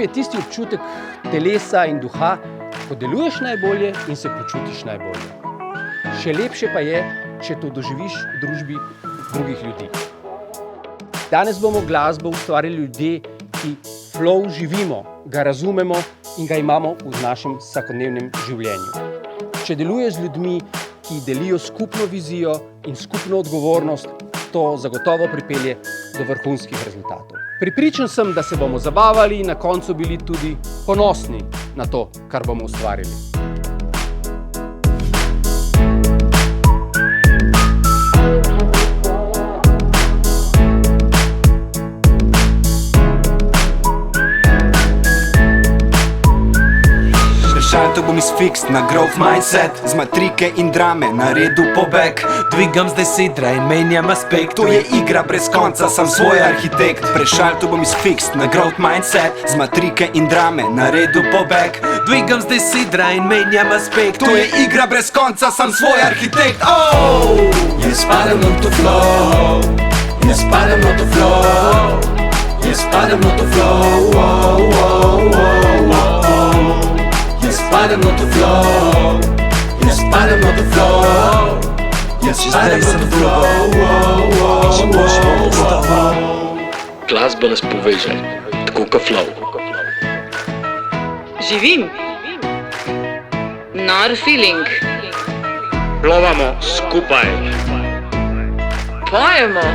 je tisti občutek telesa in duha, ko deluješ najbolje in se počutiš najbolje. Še lepše pa je, če to doživiš v družbi drugih ljudi. Danes bomo glasbo ustvarili ljudje, ki flow živimo, ga razumemo in ga imamo v našem vsakodnevnem življenju. Če deluješ z ljudmi, ki delijo skupno vizijo in skupno odgovornost, to zagotovo pripelje do vrhunskih rezultatov. Prepričan sem, da se bomo zabavali in na koncu bili tudi ponosni na to, kar bomo ustvarili. Šalto bom izfixt na growth mindset, z matrike in drame naredil pobeg. Dvigam zdaj sidra in menjam aspekt, to je igra brez konca, sam svoj arhitekt. Prešalto bom izfixt na growth mindset, z matrike in drame naredil pobeg. Dvigam zdaj sidra in menjam aspekt, to je igra brez konca, sam svoj arhitekt. Jaz padam not to flow, jaz padam not to flow, jaz padam not to flow. Jaz padam not to flow, jaz padam not to flow, jaz padam not to flow. Glasba nas poveže, tako kot flow. Živim. Not a feeling. Plovamo skupaj. Pojemo.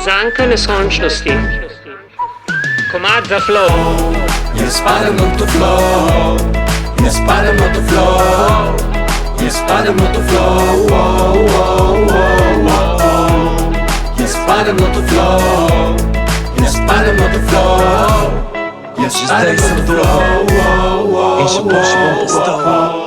Zanka neskončnosti. Komad za flow. Jaz padam not to flow, jaz padam not to flow, jaz padam not to flow. Jaz padam not to flow, jaz padam not to flow, jaz padam not to flow. In še boljši bom postal.